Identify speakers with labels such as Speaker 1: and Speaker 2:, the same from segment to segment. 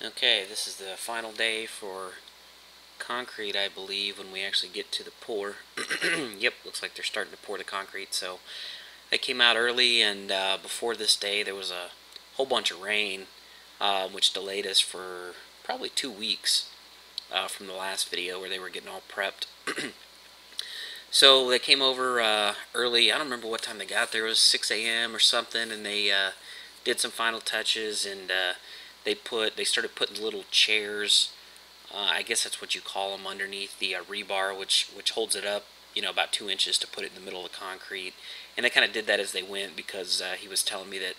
Speaker 1: Okay, this is the final day for concrete, I believe, when we actually get to the pour. Yep, looks like they're starting to pour the concrete. So they came out early, and before this day, there was a whole bunch of rain, which delayed us for probably 2 weeks from the last video where they were getting all prepped. So they came over early. I don't remember what time they got there. It was 6 a.m. or something, and they did some final touches, and they started putting little chairs. I guess that's what you call them, underneath the rebar, which holds it up, about 2 inches to put it in the middle of the concrete. And they kind of did that as they went because he was telling me that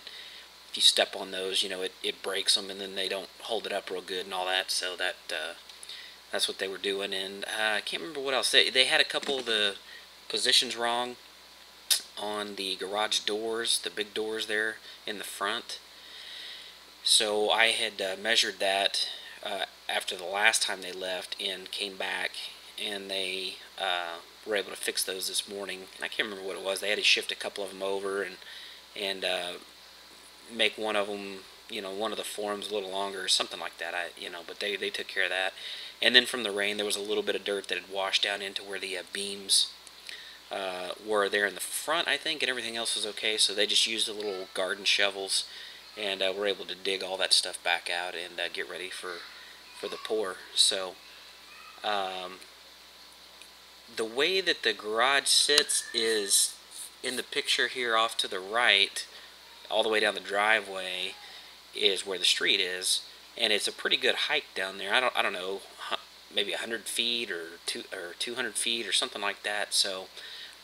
Speaker 1: if you step on those, it breaks them, and then they don't hold it up real good and all that. So that's what they were doing. And I can't remember what else. They had a couple of the positions wrong on the garage doors, the big doors there in the front. So I had measured that after the last time they left and came back, and they were able to fix those this morning. And I can't remember what it was. They had to shift a couple of them over and make one of them, one of the forms a little longer or something like that. But they took care of that. And then from the rain, there was a little bit of dirt that had washed down into where the beams were there in the front, I think, and everything else was okay. So they just used the little garden shovels and were able to dig all that stuff back out and get ready for the pour. So the way that the garage sits is in the picture here off to the right, all the way down the driveway is where the street is, and it's a pretty good hike down there. I don't know, maybe 100 feet or 200 feet or something like that. So,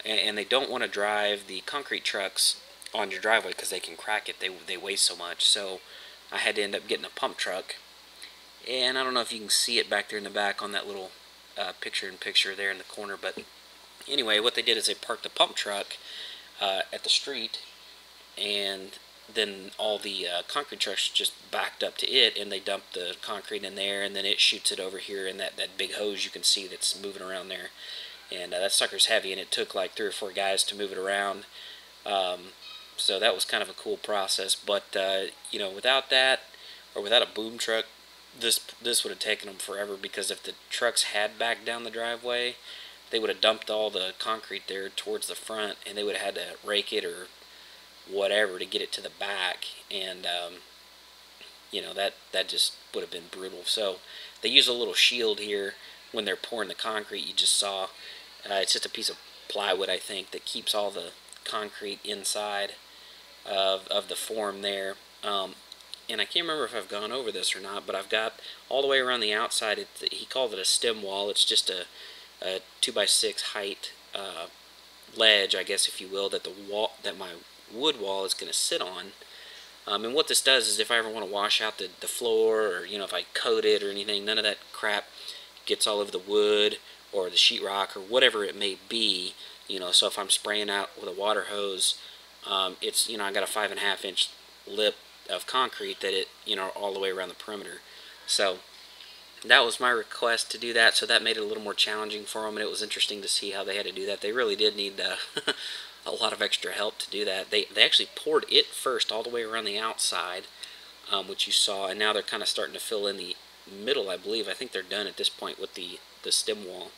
Speaker 1: and they don't want to drive the concrete trucks on your driveway because they can crack it. They weigh so much. So I had to end up getting a pump truck, and I don't know if you can see it back there in the back on that little picture-in-picture there in the corner. But anyway, what they did is they parked the pump truck at the street, and then all the concrete trucks just backed up to it, and they dumped the concrete in there, and then it shoots it over here in that big hose you can see that's moving around there. And that sucker's heavy, and it took like 3 or 4 guys to move it around. So that was kind of a cool process. But without that, or without a boom truck, this would have taken them forever, because if the trucks had backed down the driveway, they would have dumped all the concrete there towards the front, and they would have had to rake it or whatever to get it to the back. And that just would have been brutal. So they use a little shield here when they're pouring the concrete. You just saw it's just a piece of plywood, I think, that keeps all the concrete inside of the form there. And I can't remember if I've gone over this or not, but I've got all the way around the outside. He called it a stem wall. It's just a 2x6 height ledge, I guess, if you will, that my wood wall is going to sit on. And what this does is, if I ever want to wash out the floor, or if I coat it or anything, none of that crap gets all over the wood or the sheetrock or whatever it may be. So if I'm spraying out with a water hose, it's I got a 5.5-inch lip of concrete that all the way around the perimeter. So that was my request to do that. So that made it a little more challenging for them, and it was interesting to see how they had to do that. They really did need a lot of extra help to do that. They actually poured it first all the way around the outside, which you saw, and now they're kind of starting to fill in the middle, I believe. I think they're done at this point with the stem wall.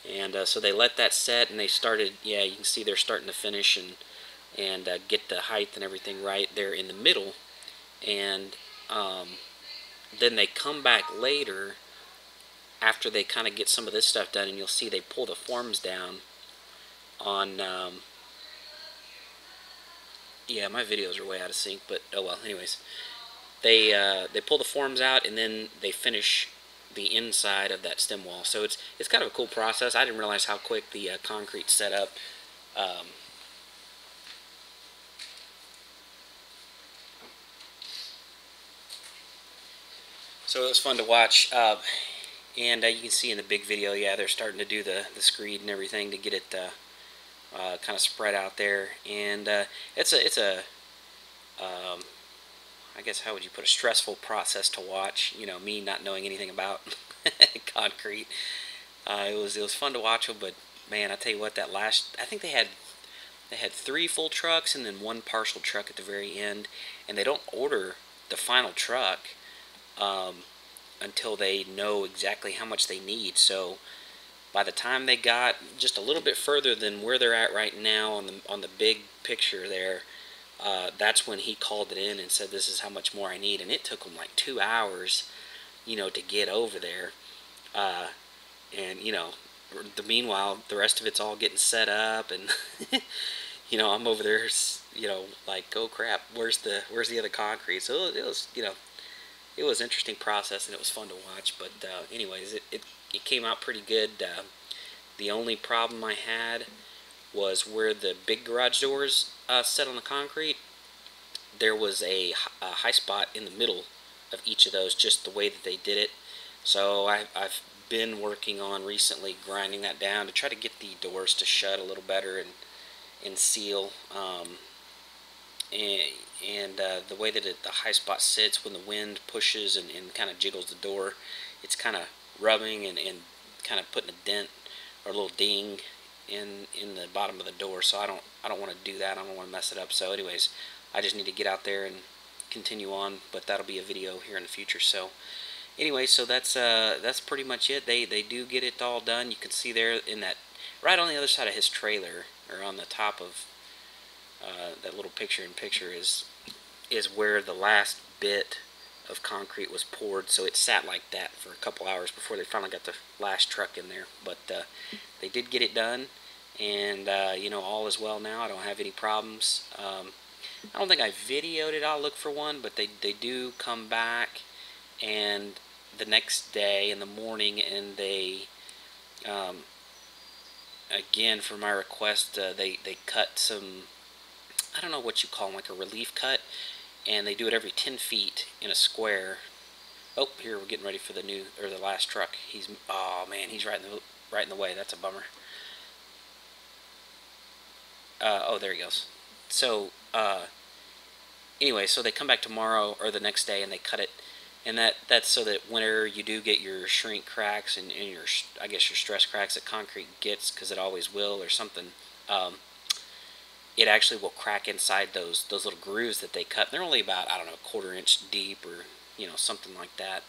Speaker 1: And so they let that set, and they started, yeah, you can see they're starting to finish and get the height and everything right there in the middle. And then they come back later after they kind of get some of this stuff done, and you'll see they pull the forms down on yeah, my videos are way out of sync, but oh well. Anyways, they pull the forms out, and then they finish the inside of that stem wall. So it's kind of a cool process. I didn't realize how quick the concrete set up. So it was fun to watch. And you can see in the big video, yeah, they're starting to do the screed and everything to get it kind of spread out there. And it's a I guess, how would you put, a stressful process to watch. Me not knowing anything about concrete. It was fun to watch them, but man, I tell you what, I think they had 3 full trucks and then 1 partial truck at the very end, and they don't order the final truck until they know exactly how much they need. So by the time they got just a little bit further than where they're at right now on the big picture there, that's when he called it in and said, "This is how much more I need." And it took him like 2 hours, to get over there. Uh, and meanwhile, the rest of it's all getting set up, and I'm over there, like, oh crap, where's the other concrete? So it was, it was an interesting process, and it was fun to watch. But anyways, it came out pretty good. The only problem I had was where the big garage doors set on the concrete. There was a high spot in the middle of each of those, just the way that they did it. So I've been working on recently grinding that down to try to get the doors to shut a little better and seal. And the way that the high spot sits when the wind pushes and kind of jiggles the door, it's kind of rubbing and kind of putting a dent or a little ding in the bottom of the door. So I don't want to do that. I don't want to mess it up. So anyways, I just need to get out there and continue on, but that'll be a video here in the future. So anyway, so that's pretty much it. They do get it all done. You can see there in that, right on the other side of his trailer, or on the top of that little picture-in-picture is where the last bit of concrete was poured. So it sat like that for a couple hours before they finally got the last truck in there. But they did get it done, and all is well now. I don't have any problems. I don't think I videoed it. I'll look for one, but they do come back, and the next day in the morning, and they again, for my request, they cut some, I don't know what you call them, like a relief cut, and they do it every 10 feet in a square. Oh, here we're getting ready for the last truck. Oh man, he's right in the way. That's a bummer. Oh, there he goes. So anyway, so they come back tomorrow or the next day and they cut it, and that's so that whenever you do get your shrink cracks and your, I guess, your stress cracks that concrete gets, because it always will or something, it actually will crack inside those little grooves that they cut. They're only about, I don't know, a quarter inch deep, or something like that.